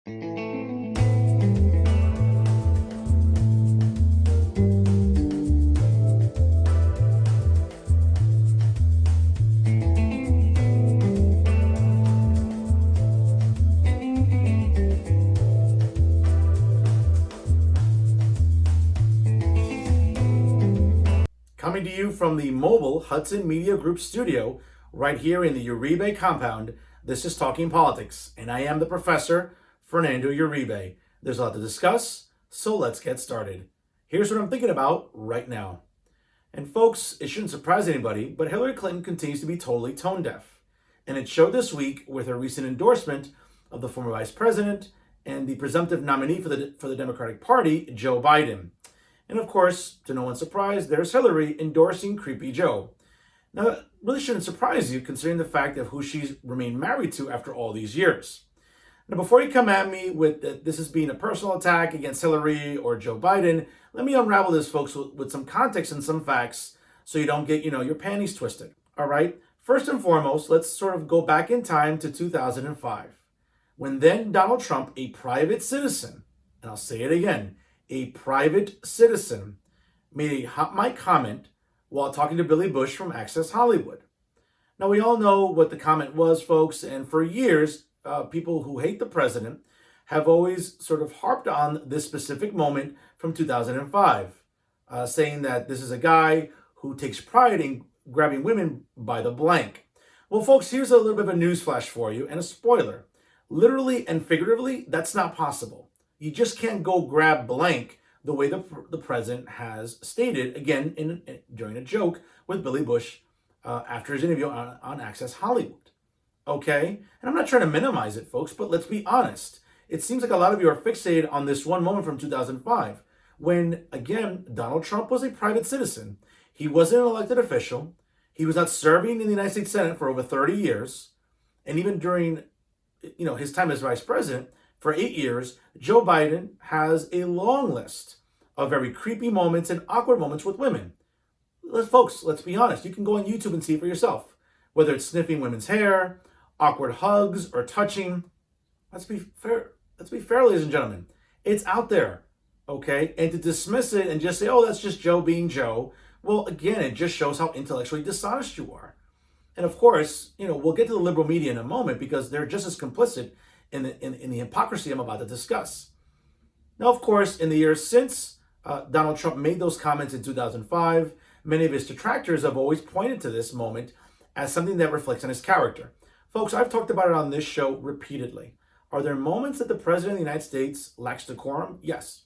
Coming to you from the mobile Hudson Media Group studio, right here in the Uribe compound, this is Talking Politics, and I am the professor, Fernando Uribe. There's a lot to discuss, so let's get started. Here's what I'm thinking about right now. And folks, it shouldn't surprise anybody, but Hillary Clinton continues to be totally tone deaf. And it showed this week with her recent endorsement of the former vice president and the presumptive nominee for the Democratic Party, Joe Biden. And of course, to no one's surprise, there's Hillary endorsing Creepy Joe. Now, that really shouldn't surprise you considering the fact of who she's remained married to after all these years. Now, before you come at me with this as being a personal attack against Hillary or Joe Biden, let me unravel this, folks, with some context and some facts so you don't get, your panties twisted. All right? First and foremost, let's sort of go back in time to 2005, when then Donald Trump, a private citizen, and I'll say it again, a private citizen, made a hot mic comment while talking to Billy Bush from Access Hollywood. Now, we all know what the comment was, folks, and for years, people who hate the president have always sort of harped on this specific moment from 2005, saying that this is a guy who takes pride in grabbing women by the blank. Well, folks, here's a little bit of a news flash for you and a spoiler. Literally and figuratively, that's not possible. You just can't go grab blank the way the president has stated, again, during a joke with Billy Bush after his interview on Access Hollywood. Okay? And I'm not trying to minimize it, folks, but let's be honest. It seems like a lot of you are fixated on this one moment from 2005 when, again, Donald Trump was a private citizen. He wasn't an elected official. He was not serving in the United States Senate for over 30 years. And even during, his time as vice president, for 8 years, Joe Biden has a long list of very creepy moments and awkward moments with women. Folks, let's be honest. You can go on YouTube and see for yourself. Whether it's sniffing women's hair, awkward hugs, or touching. Let's be fair, ladies and gentlemen. It's out there, okay? And to dismiss it and just say, oh, that's just Joe being Joe, well, again, it just shows how intellectually dishonest you are. And of course, we'll get to the liberal media in a moment because they're just as complicit in the hypocrisy I'm about to discuss. Now, of course, in the years since Donald Trump made those comments in 2005, many of his detractors have always pointed to this moment as something that reflects on his character. Folks, I've talked about it on this show repeatedly. Are there moments that the President of the United States lacks decorum? Yes.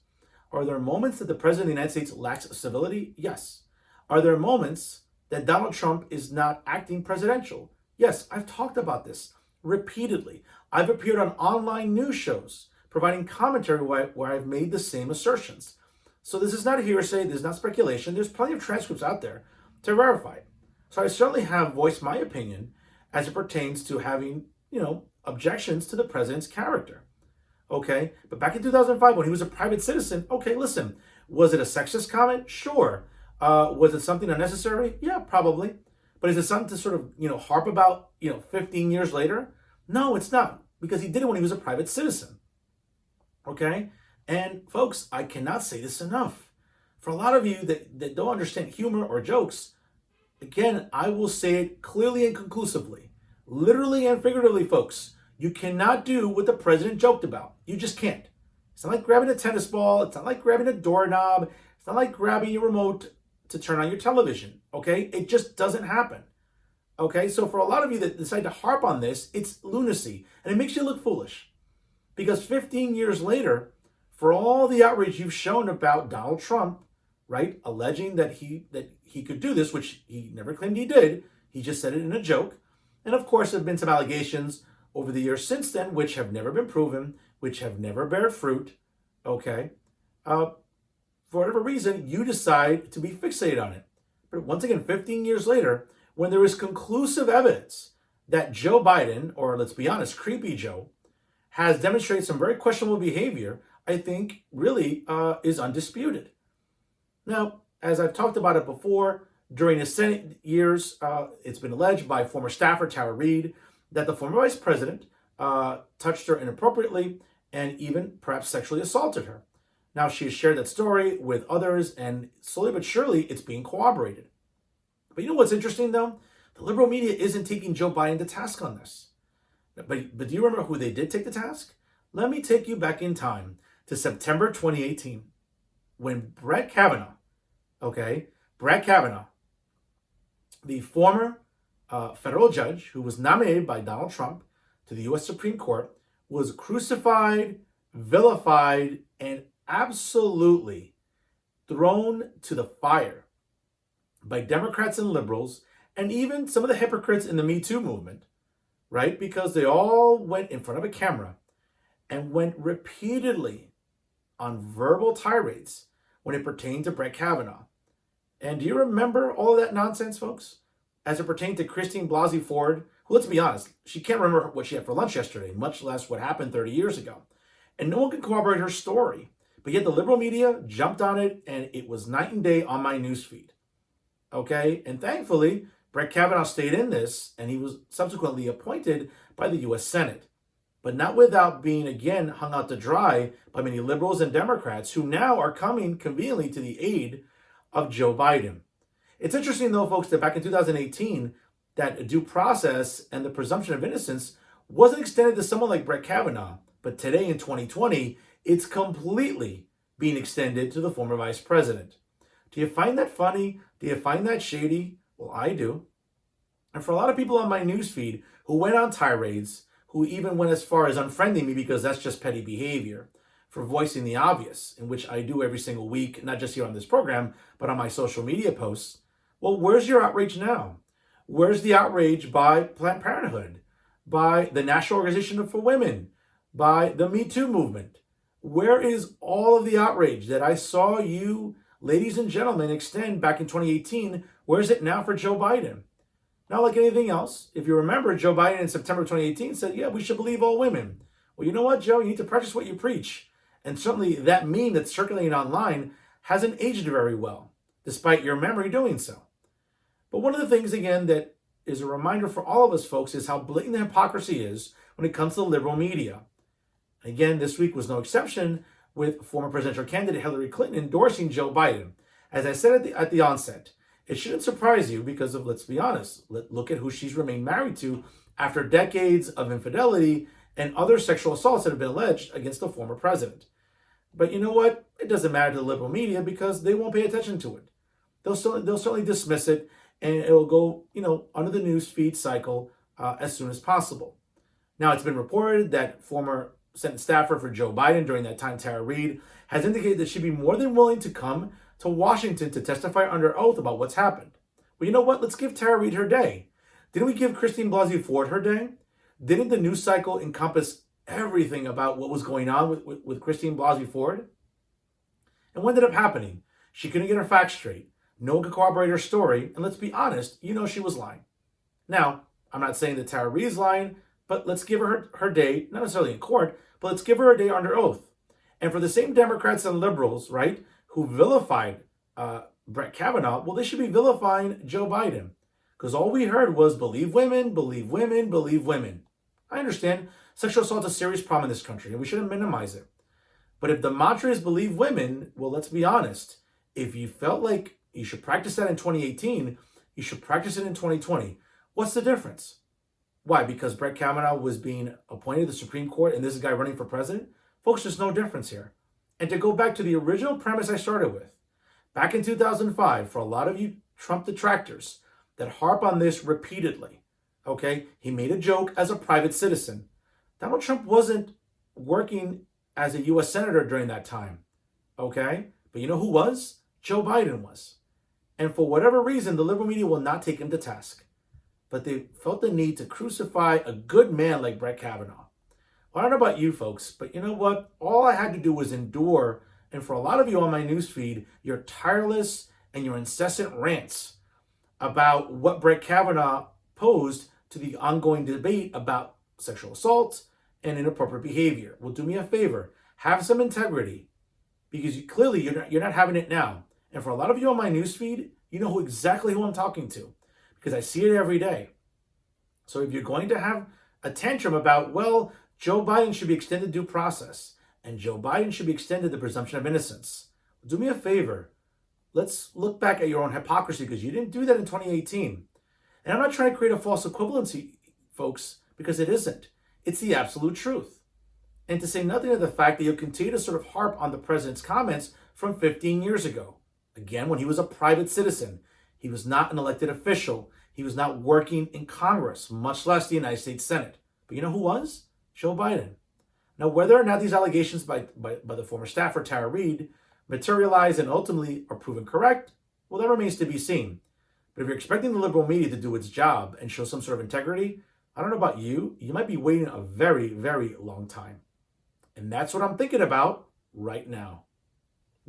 Are there moments that the President of the United States lacks civility? Yes. Are there moments that Donald Trump is not acting presidential? Yes, I've talked about this repeatedly. I've appeared on online news shows providing commentary where I've made the same assertions. So this is not hearsay, this is not speculation. There's plenty of transcripts out there to verify it. So I certainly have voiced my opinion as it pertains to having, objections to the president's character. Okay? But back in 2005, when he was a private citizen, okay, listen, was it a sexist comment? Sure. Was it something unnecessary? Yeah, probably. But is it something to sort of, harp about, 15 years later? No, it's not, because he did it when he was a private citizen. Okay? And folks, I cannot say this enough. For a lot of you that don't understand humor or jokes, again, I will say it clearly and conclusively, literally and figuratively, folks, you cannot do what the president joked about. You just can't. It's not like grabbing a tennis ball. It's not like grabbing a doorknob. It's not like grabbing your remote to turn on your television, okay? It just doesn't happen, okay? So for a lot of you that decide to harp on this, it's lunacy, and it makes you look foolish. Because 15 years later, for all the outrage you've shown about Donald Trump, right, alleging that he could do this, which he never claimed he did, he just said it in a joke. And of course, there have been some allegations over the years since then, which have never been proven, which have never bear fruit, okay? For whatever reason, you decide to be fixated on it. But once again, 15 years later, when there is conclusive evidence that Joe Biden, or let's be honest, Creepy Joe, has demonstrated some very questionable behavior, I think really is undisputed. Now, as I've talked about it before, during his Senate years, it's been alleged by former staffer Tara Reid that the former vice president touched her inappropriately and even perhaps sexually assaulted her. Now, she has shared that story with others, and slowly but surely, it's being corroborated. But you know what's interesting, though? The liberal media isn't taking Joe Biden to task on this. But do you remember who they did take to task? Let me take you back in time to September 2018, when Brett Kavanaugh, the former federal judge who was nominated by Donald Trump to the U.S. Supreme Court, was crucified, vilified, and absolutely thrown to the fire by Democrats and liberals, and even some of the hypocrites in the Me Too movement, right? Because they all went in front of a camera and went repeatedly on verbal tirades when it pertained to Brett Kavanaugh. And do you remember all of that nonsense, folks? As it pertained to Christine Blasey Ford, who, let's be honest, she can't remember what she had for lunch yesterday, much less what happened 30 years ago. And no one can corroborate her story. But yet the liberal media jumped on it, and it was night and day on my newsfeed. Okay? And thankfully, Brett Kavanaugh stayed in this, and he was subsequently appointed by the U.S. Senate. But not without being, again, hung out to dry by many liberals and Democrats who now are coming conveniently to the aid of Joe Biden. It's interesting, though, folks, that back in 2018, that due process and the presumption of innocence wasn't extended to someone like Brett Kavanaugh. But today in 2020, it's completely being extended to the former vice president. Do you find that funny? Do you find that shady? Well, I do. And for a lot of people on my newsfeed who went on tirades, who even went as far as unfriending me because that's just petty behavior, for voicing the obvious, in which I do every single week, not just here on this program, but on my social media posts. Well, where's your outrage now? Where's the outrage by Planned Parenthood, by the National Organization for Women, by the Me Too movement? Where is all of the outrage that I saw you, ladies and gentlemen, extend back in 2018? Where is it now for Joe Biden? Not like anything else. If you remember, Joe Biden in September 2018 said, yeah, we should believe all women. Well, you know what, Joe? You need to practice what you preach. And certainly that meme that's circulating online hasn't aged very well, despite your memory doing so. But one of the things, again, that is a reminder for all of us, folks, is how blatant the hypocrisy is when it comes to the liberal media. Again, this week was no exception, with former presidential candidate Hillary Clinton endorsing Joe Biden. As I said at the onset, it shouldn't surprise you because of, let's be honest, look at who she's remained married to after decades of infidelity and other sexual assaults that have been alleged against the former president. But you know what? It doesn't matter to the liberal media because they won't pay attention to it. They'll certainly dismiss it, and it'll go, under the news feed cycle as soon as possible. Now, it's been reported that former Senate staffer for Joe Biden during that time, Tara Reade, has indicated that she'd be more than willing to come to Washington to testify under oath about what's happened. Well, you know what? Let's give Tara Reade her day. Didn't we give Christine Blasey Ford her day? Didn't the news cycle encompass everything about what was going on with Christine Blasey Ford? And what ended up happening? She couldn't get her facts straight. No one could corroborate her story. And let's be honest, she was lying. Now, I'm not saying that Tara Reade's lying, but let's give her day, not necessarily in court, but let's give her a day under oath. And for the same Democrats and liberals, right, who vilified Brett Kavanaugh, well, they should be vilifying Joe Biden. Because all we heard was believe women, believe women, believe women. I understand sexual assault is a serious problem in this country, and we shouldn't minimize it. But if the mantra is believe women, well, let's be honest. If you felt like you should practice that in 2018, you should practice it in 2020. What's the difference? Why? Because Brett Kavanaugh was being appointed to the Supreme Court and this is a guy running for president? Folks, there's no difference here. And to go back to the original premise I started with, back in 2005, for a lot of you Trump detractors that harp on this repeatedly, okay, he made a joke as a private citizen. Donald Trump wasn't working as a U.S. Senator during that time, okay? But you know who was? Joe Biden was. And for whatever reason, the liberal media will not take him to task. But they felt the need to crucify a good man like Brett Kavanaugh. Well, I don't know about you folks, but you know what? All I had to do was endure, and for a lot of you on my newsfeed, your tireless and your incessant rants about what Brett Kavanaugh posed to the ongoing debate about sexual assault and inappropriate behavior. Well, do me a favor, have some integrity, because clearly you're not having it now. And for a lot of you on my newsfeed, you know exactly who I'm talking to, because I see it every day. So if you're going to have a tantrum about, well, Joe Biden should be extended due process, and Joe Biden should be extended the presumption of innocence. Do me a favor. Let's look back at your own hypocrisy, because you didn't do that in 2018. And I'm not trying to create a false equivalency, folks, because it isn't. It's the absolute truth. And to say nothing of the fact that you'll continue to sort of harp on the president's comments from 15 years ago. Again, when he was a private citizen, he was not an elected official. He was not working in Congress, much less the United States Senate. But you know who was? Joe Biden. Now, whether or not these allegations by the former staffer, Tara Reade, materialize and ultimately are proven correct, well, that remains to be seen. But if you're expecting the liberal media to do its job and show some sort of integrity, I don't know about you, you might be waiting a very, very long time. And that's what I'm thinking about right now.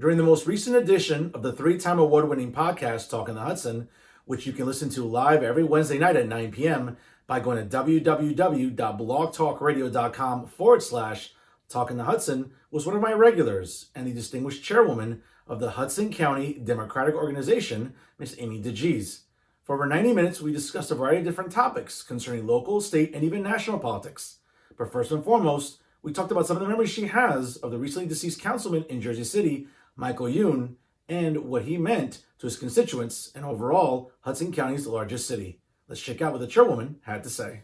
During the most recent edition of the 3-time award-winning podcast, Talking the Hudson, which you can listen to live every Wednesday night at 9 p.m. by going to www.blogtalkradio.com/Talking the Hudson, was one of my regulars and the distinguished chairwoman of the Hudson County Democratic Organization, Miss Amy DeGise. For over 90 minutes, we discussed a variety of different topics concerning local, state, and even national politics. But first and foremost, we talked about some of the memories she has of the recently deceased councilman in Jersey City, Michael Youn, and what he meant to his constituents and overall Hudson County's largest city. Let's check out what the chairwoman had to say.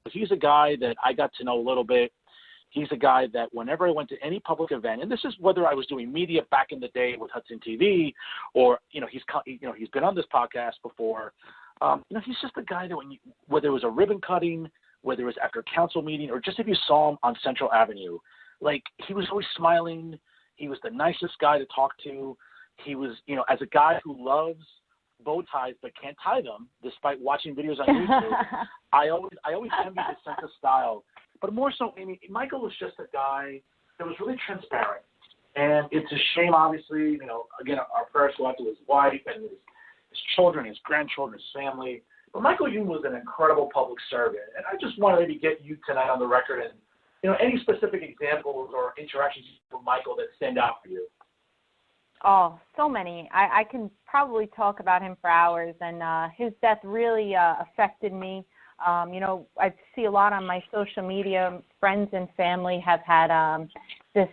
He's a guy that I got to know a little bit. He's a guy that whenever I went to any public event, and this is whether I was doing media back in the day with Hudson TV, or he's been on this podcast before. He's just a guy that whether it was a ribbon cutting, whether it was after a council meeting, or just if you saw him on Central Avenue, like he was always smiling. He was the nicest guy to talk to. He was, as a guy who loves bow ties but can't tie them, despite watching videos on YouTube, I always envied his sense of style. But more so, Michael was just a guy that was really transparent. And it's a shame, obviously, again, our prayers go out to his wife and his children, his grandchildren, his family. But Michael Youn was an incredible public servant. And I just want to maybe get you tonight on the record and, any specific examples or interactions with Michael that stand out for you. Oh, so many. I can probably talk about him for hours, and his death really affected me. I see a lot on my social media. Friends and family have had this,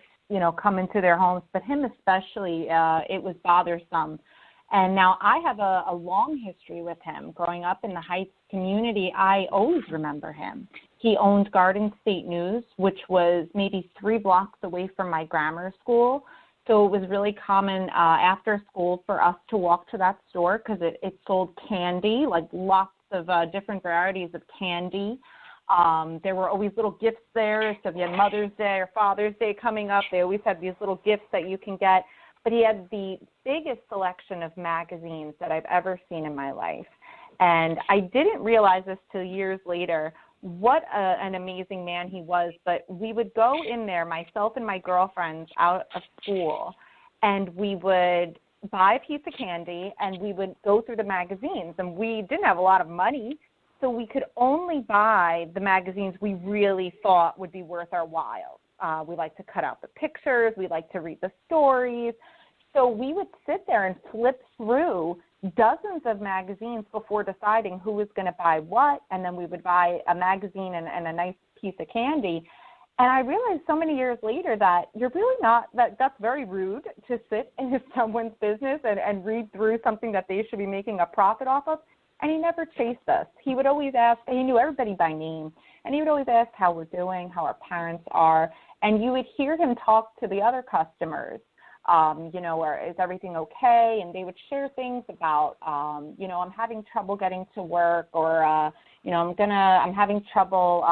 come into their homes, but him especially, it was bothersome. And now I have a long history with him. Growing up in the Heights community, I always remember him. He owned Garden State News, which was maybe 3 blocks away from my grammar school. So it was really common after school for us to walk to that store because it sold candy, like lots of different varieties of candy. There were always little gifts there. So if you had Mother's Day or Father's Day coming up, they always had these little gifts that you can get. But he had the biggest selection of magazines that I've ever seen in my life. And I didn't realize this till years later, what an amazing man he was. But we would go in there, myself and my girlfriends, out of school, and we would buy a piece of candy, and we would go through the magazines. And we didn't have a lot of money, so we could only buy the magazines we really thought would be worth our while. We like to cut out the pictures. We like to read the stories. So we would sit there and flip through dozens of magazines before deciding who was going to buy what, and then we would buy a magazine and a nice piece of candy. And I realized so many years later that you're really not, that's very rude to sit in someone's business and read through something that they should be making a profit off of. And he never chased us. He would always ask, he knew everybody by name, and he would always ask how we're doing, how our parents are. And you would hear him talk to the other customers, or is everything okay? And they would share things about, I'm having trouble getting to work, or, I'm having trouble,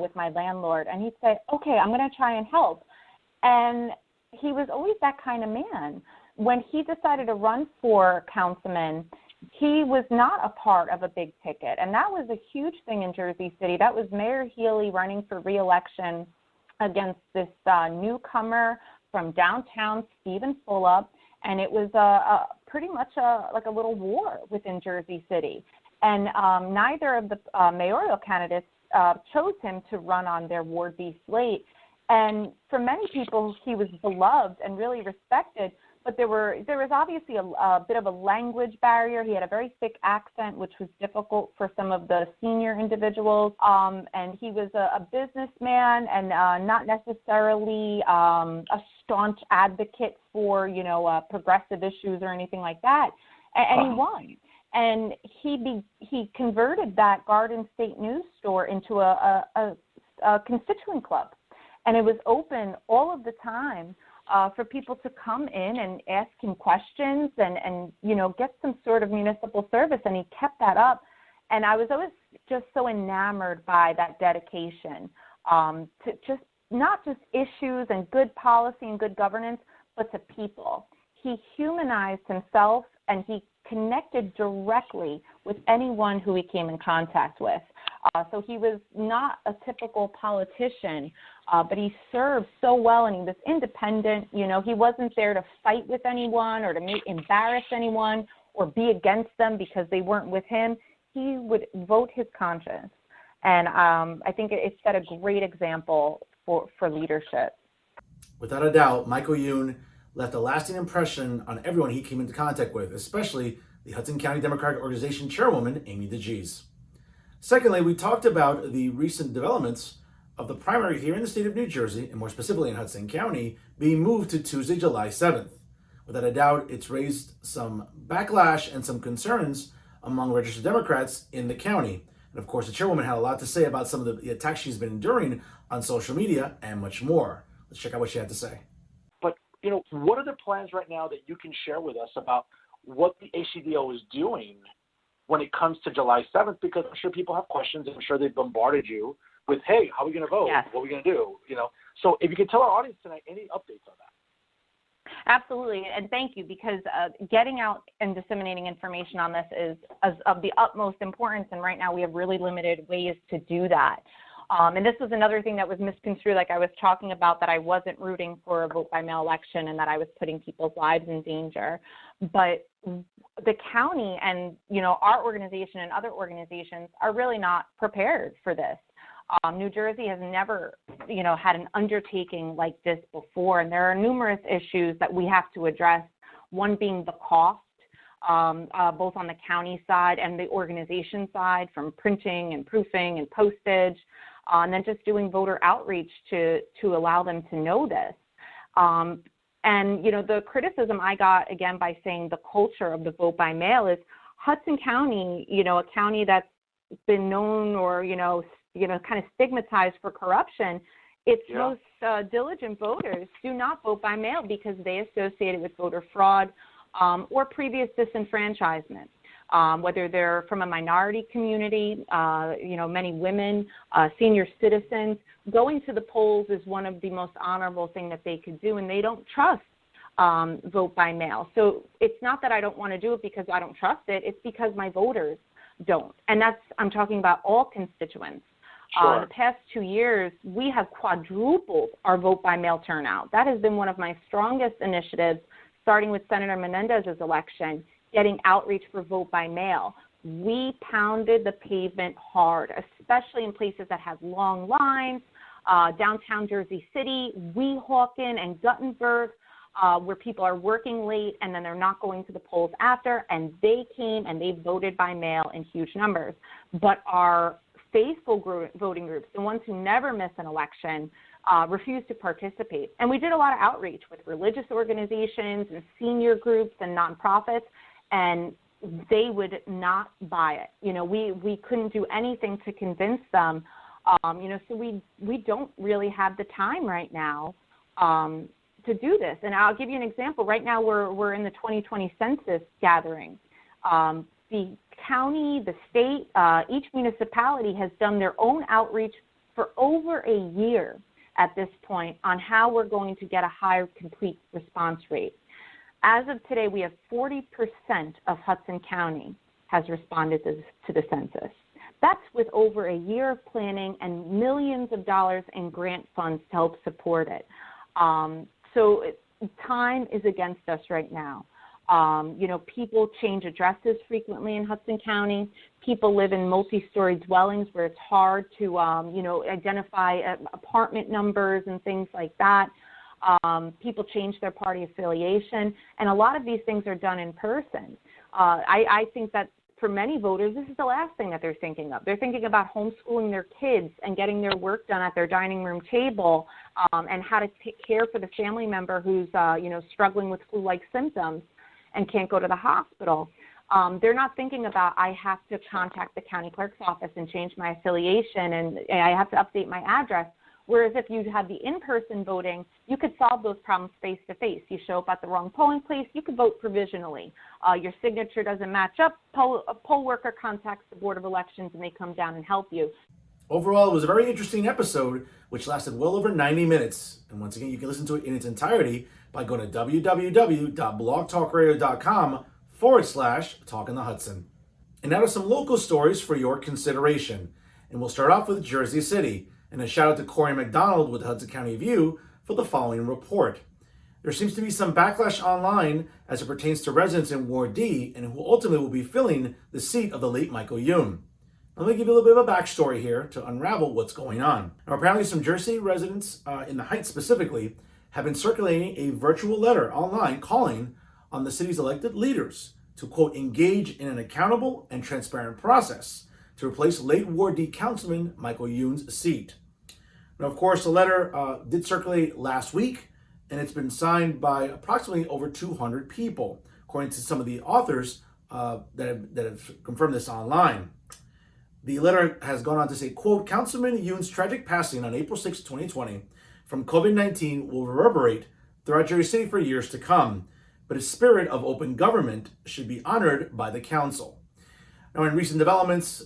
with my landlord. And he'd say, okay, I'm going to try and help. And he was always that kind of man. When he decided to run for councilman, he was not a part of a big ticket. And that was a huge thing in Jersey City. That was Mayor Healy running for re-election against this newcomer from downtown, Stephen Fulop, and it was pretty much like a little war within Jersey City. And neither of the mayoral candidates chose him to run on their Ward B slate. And for many people, he was beloved and really respected, but there was obviously a bit of a language barrier. He had a very thick accent, which was difficult for some of the senior individuals. And he was a businessman and not necessarily a staunch advocate for, progressive issues or anything like that. And he won. And he converted that Garden State News store into a constituent club. And it was open all of the time for people to come in and ask him questions and get some sort of municipal service. And he kept that up. And I was always just so enamored by that dedication to just not just issues and good policy and good governance, but to people. He humanized himself, and he connected directly with anyone who he came in contact with. So he was not a typical politician, but he served so well, and he was independent. He wasn't there to fight with anyone or to embarrass anyone or be against them because they weren't with him. He would vote his conscience. And I think it set a great example for leadership. Without a doubt, Michael Youn left a lasting impression on everyone he came into contact with, especially the Hudson County Democratic Organization Chairwoman, Amy DeGise. Secondly, we talked about the recent developments of the primary here in the state of New Jersey, and more specifically in Hudson County, being moved to Tuesday, July 7th. Without a doubt, it's raised some backlash and some concerns among registered Democrats in the county. And of course, the chairwoman had a lot to say about some of the attacks she's been enduring on social media and much more. Let's check out what she had to say. But, what are the plans right now that you can share with us about what the ACDO is doing when it comes to July 7th? Because I'm sure people have questions. I'm sure they've bombarded you with, hey, how are we going to vote? Yes. What are we going to do? So if you could tell our audience tonight any updates on that. Absolutely, and thank you, because getting out and disseminating information on this is of the utmost importance, and right now we have really limited ways to do that. And this was another thing that was misconstrued, like I was talking about, that I wasn't rooting for a vote-by-mail election and that I was putting people's lives in danger. But the county and, our organization and other organizations are really not prepared for this. New Jersey has never, had an undertaking like this before, and there are numerous issues that we have to address, one being the cost, both on the county side and the organization side, from printing and proofing and postage, and then just doing voter outreach to allow them to know this. And, the criticism I got, again, by saying the culture of the vote by mail is Hudson County, a county that's been known or, kind of stigmatized for corruption. Its most diligent voters do not vote by mail because they associate it with voter fraud or previous disenfranchisement. Whether they're from a minority community, many women, senior citizens, going to the polls is one of the most honorable thing that they could do, and they don't trust vote by mail. So it's not that I don't want to do it because I don't trust it. It's because my voters don't. And I'm talking about all constituents. Sure. The past 2 years, we have quadrupled our vote by mail turnout. That has been one of my strongest initiatives, starting with Senator Menendez's election, getting outreach for vote by mail. We pounded the pavement hard, especially in places that have long lines, downtown Jersey City, Weehawken, and Guttenberg, where people are working late and then they're not going to the polls after, and they came and they voted by mail in huge numbers. But our faithful voting groups, the ones who never miss an election, refused to participate. And we did a lot of outreach with religious organizations and senior groups and nonprofits, and they would not buy it. We couldn't do anything to convince them. So we don't really have the time right now to do this. And I'll give you an example. Right now we're in the 2020 census gathering. The county, the state, each municipality has done their own outreach for over a year at this point on how we're going to get a higher complete response rate. As of today, we have 40% of Hudson County has responded to the census. That's with over a year of planning and millions of dollars in grant funds to help support it. So time is against us right now. People change addresses frequently in Hudson County. People live in multi-story dwellings where it's hard to, identify apartment numbers and things like that. People change their party affiliation, and a lot of these things are done in person. I think that for many voters, this is the last thing that they're thinking of. They're thinking about homeschooling their kids and getting their work done at their dining room table, and how to take care for the family member who's, struggling with flu-like symptoms and can't go to the hospital. They're not thinking about, I have to contact the county clerk's office and change my affiliation, and I have to update my address. Whereas if you had the in-person voting, you could solve those problems face-to-face. You show up at the wrong polling place, you could vote provisionally. Your signature doesn't match up, a poll worker contacts the Board of Elections and they come down and help you. Overall, it was a very interesting episode, which lasted well over 90 minutes. And once again, you can listen to it in its entirety by going to www.blogtalkradio.com/Talking the Hudson. And now to some local stories for your consideration. And we'll start off with Jersey City. And a shout out to Corey McDonald with Hudson County View for the following report. There seems to be some backlash online as it pertains to residents in Ward D and who ultimately will be filling the seat of the late Michael Youn. Let me give you a little bit of a backstory here to unravel what's going on. Now, apparently some Jersey residents in the Heights specifically have been circulating a virtual letter online calling on the city's elected leaders to, quote, engage in an accountable and transparent process to replace late Ward D Councilman Michael Youn's seat. Now, of course, the letter did circulate last week, and it's been signed by approximately over 200 people, according to some of the authors that have confirmed this online. The letter has gone on to say, quote, Councilman Youn's tragic passing on April 6, 2020 from COVID-19 will reverberate throughout Jersey City for years to come, but his spirit of open government should be honored by the council. Now, in recent developments,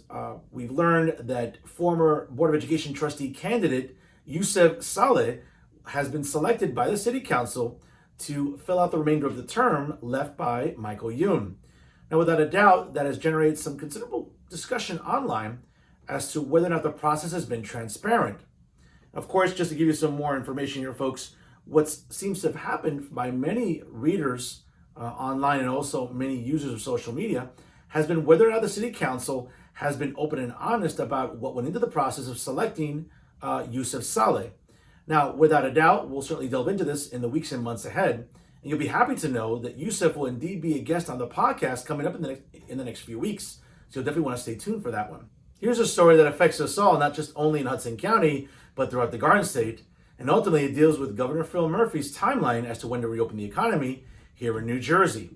we've learned that former Board of Education trustee candidate Yusef Saleh has been selected by the City Council to fill out the remainder of the term left by Michael Youn. Now, without a doubt, that has generated some considerable discussion online as to whether or not the process has been transparent. Of course, just to give you some more information here, folks, what seems to have happened by many readers online and also many users of social media has been whether or not the City Council has been open and honest about what went into the process of selecting Yusef Saleh. Now, without a doubt, we'll certainly delve into this in the weeks and months ahead, and you'll be happy to know that Yusef will indeed be a guest on the podcast coming up in the next few weeks, so you'll definitely want to stay tuned for that one. Here's a story that affects us all, not just only in Hudson County, but throughout the Garden State, and ultimately it deals with Governor Phil Murphy's timeline as to when to reopen the economy here in New Jersey.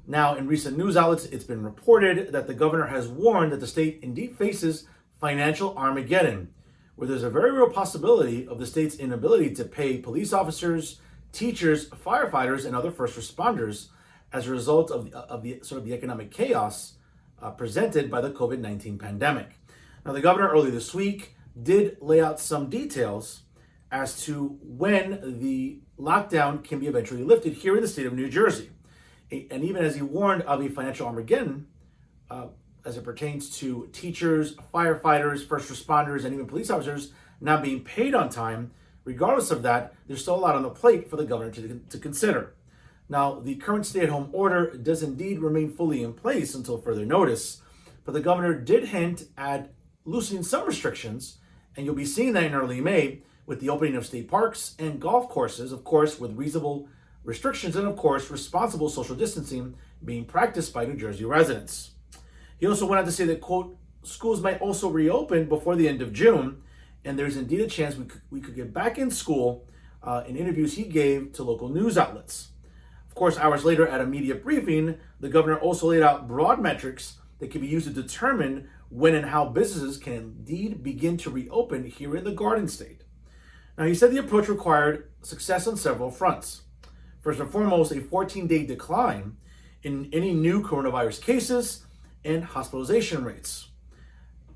Now, in recent news outlets, it's been reported that the governor has warned that the state indeed faces financial Armageddon, where there's a very real possibility of the state's inability to pay police officers, teachers, firefighters, and other first responders as a result of the economic chaos presented by the COVID-19 pandemic. Now, the governor earlier this week did lay out some details as to when the lockdown can be eventually lifted here in the state of New Jersey. And even as he warned of a financial Armageddon, as it pertains to teachers, firefighters, first responders, and even police officers not being paid on time, regardless of that, there's still a lot on the plate for the governor to consider. Now, the current stay-at-home order does indeed remain fully in place until further notice, but the governor did hint at loosening some restrictions, and you'll be seeing that in early May with the opening of state parks and golf courses, of course, with reasonable restrictions and, of course, responsible social distancing being practiced by New Jersey residents. He also went on to say that, quote, schools might also reopen before the end of June, and there's indeed a chance we could get back in school in interviews he gave to local news outlets. Of course, hours later at a media briefing, the governor also laid out broad metrics that can be used to determine when and how businesses can indeed begin to reopen here in the Garden State. Now, he said the approach required success on several fronts. First and foremost, a 14-day decline in any new coronavirus cases and hospitalization rates.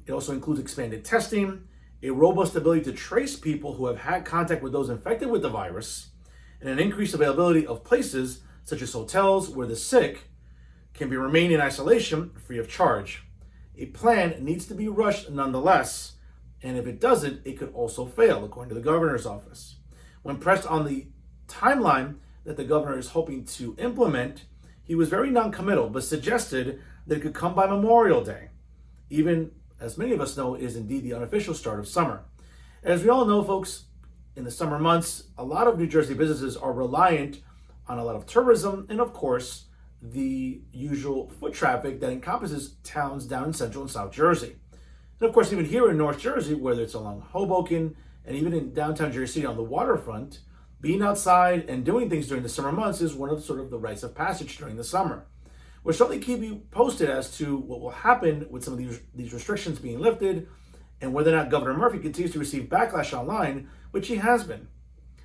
It also includes expanded testing, a robust ability to trace people who have had contact with those infected with the virus, and an increased availability of places such as hotels where the sick can be remain in isolation free of charge. A plan needs to be rushed nonetheless, and if it doesn't, it could also fail, according to the governor's office. When pressed on the timeline that the governor is hoping to implement, he was very non-committal, but suggested that it could come by Memorial Day, even as many of us know is indeed the unofficial start of summer. As we all know, folks, in the summer months, a lot of New Jersey businesses are reliant on a lot of tourism and, of course, the usual foot traffic that encompasses towns down in Central and South Jersey. And, of course, even here in North Jersey, whether it's along Hoboken and even in downtown Jersey City on the waterfront, being outside and doing things during the summer months is one of sort of the rites of passage during the summer. We'll certainly keep you posted as to what will happen with some of these restrictions being lifted and whether or not Governor Murphy continues to receive backlash online, which he has been.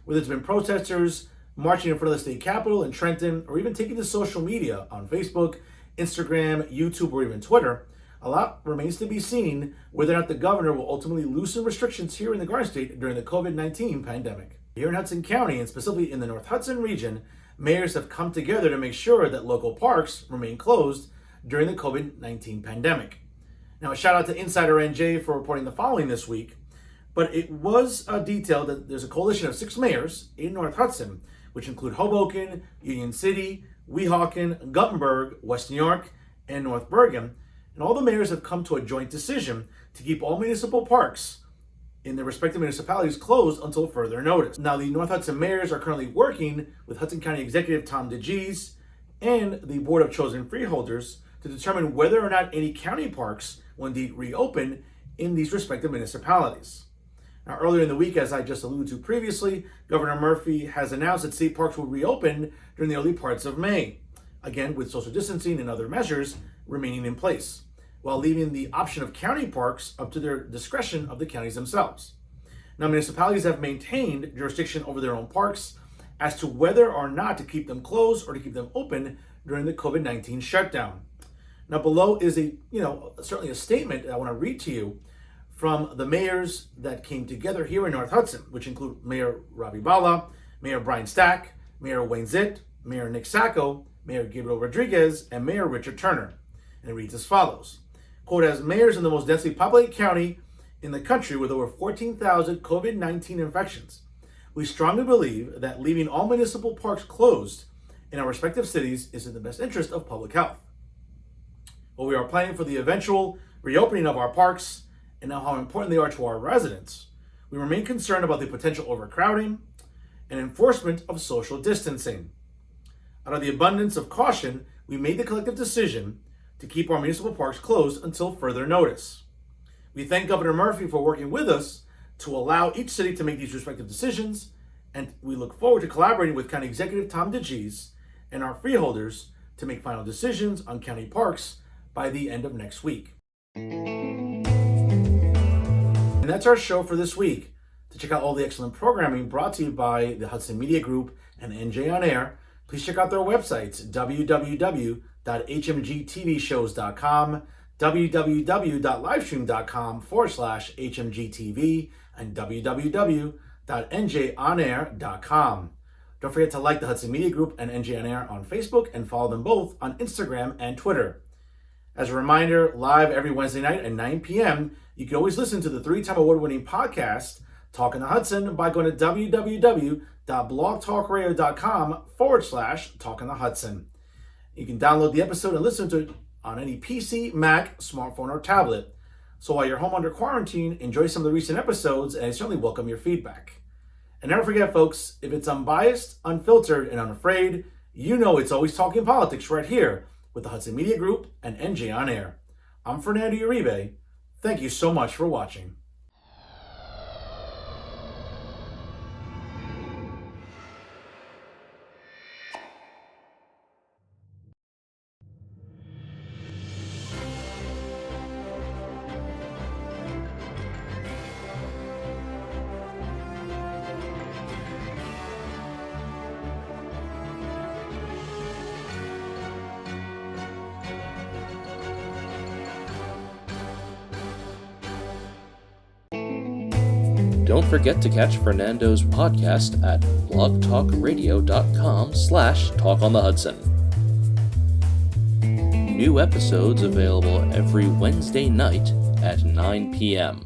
Whether it's been protesters marching in front of the state capitol in Trenton, or even taking to social media on Facebook, Instagram, YouTube, or even Twitter, a lot remains to be seen whether or not the governor will ultimately loosen restrictions here in the Garden State during the COVID-19 pandemic. Here in Hudson County, and specifically in the North Hudson region, mayors have come together to make sure that local parks remain closed during the COVID-19 pandemic. Now, a shout out to Insider NJ for reporting the following this week, but it was detailed that there's a coalition of 6 mayors in North Hudson, which include Hoboken, Union City, Weehawken, Guttenberg, West New York, and North Bergen, and all the mayors have come to a joint decision to keep all municipal parks in their respective municipalities closed until further notice. Now, the North Hudson mayors are currently working with Hudson County Executive Tom DeGise and the Board of Chosen Freeholders to determine whether or not any county parks will indeed reopen in these respective municipalities. Now, earlier in the week, as I just alluded to previously, Governor Murphy has announced that state parks will reopen during the early parts of May, again with social distancing and other measures remaining in place, while leaving the option of county parks up to their discretion of the counties themselves. Now, municipalities have maintained jurisdiction over their own parks as to whether or not to keep them closed or to keep them open during the COVID-19 shutdown. Now, below is certainly a statement that I want to read to you from the mayors that came together here in North Hudson, which include Mayor Ravi Bala, Mayor Brian Stack, Mayor Wayne Zitt, Mayor Nick Sacco, Mayor Gabriel Rodriguez, and Mayor Richard Turner. And it reads as follows. Quote, as mayors in the most densely populated county in the country with over 14,000 COVID-19 infections, we strongly believe that leaving all municipal parks closed in our respective cities is in the best interest of public health. While we are planning for the eventual reopening of our parks and know how important they are to our residents, we remain concerned about the potential overcrowding and enforcement of social distancing. Out of the abundance of caution, we made the collective decision to keep our municipal parks closed until further notice. We thank Governor Murphy for working with us to allow each city to make these respective decisions, and we look forward to collaborating with County Executive Tom DeGise and our freeholders to make final decisions on county parks by the end of next week. And that's our show for this week. To check out all the excellent programming brought to you by the Hudson Media Group and NJ On Air, please check out their websites, www.hmgtvshows.com, www.livestream.com/hmgtv, and www.njonair.com. Don't forget to like the Hudson Media Group and NJ On Air on Facebook and follow them both on Instagram and Twitter. As a reminder, live every Wednesday night at 9 p.m., you can always listen to the 3-time award-winning podcast, Talking the Hudson, by going to www.blogtalkradio.com/Talking the Hudson. You can download the episode and listen to it on any PC, Mac, smartphone, or tablet. So while you're home under quarantine, enjoy some of the recent episodes, and I certainly welcome your feedback. And never forget, folks, if it's unbiased, unfiltered, and unafraid, you know it's always talking politics right here with the Hudson Media Group and NJ On Air. I'm Fernando Uribe. Thank you so much for watching. Don't forget to catch Fernando's podcast at blogtalkradio.com/talkonthehudson. New episodes available every Wednesday night at 9 p.m.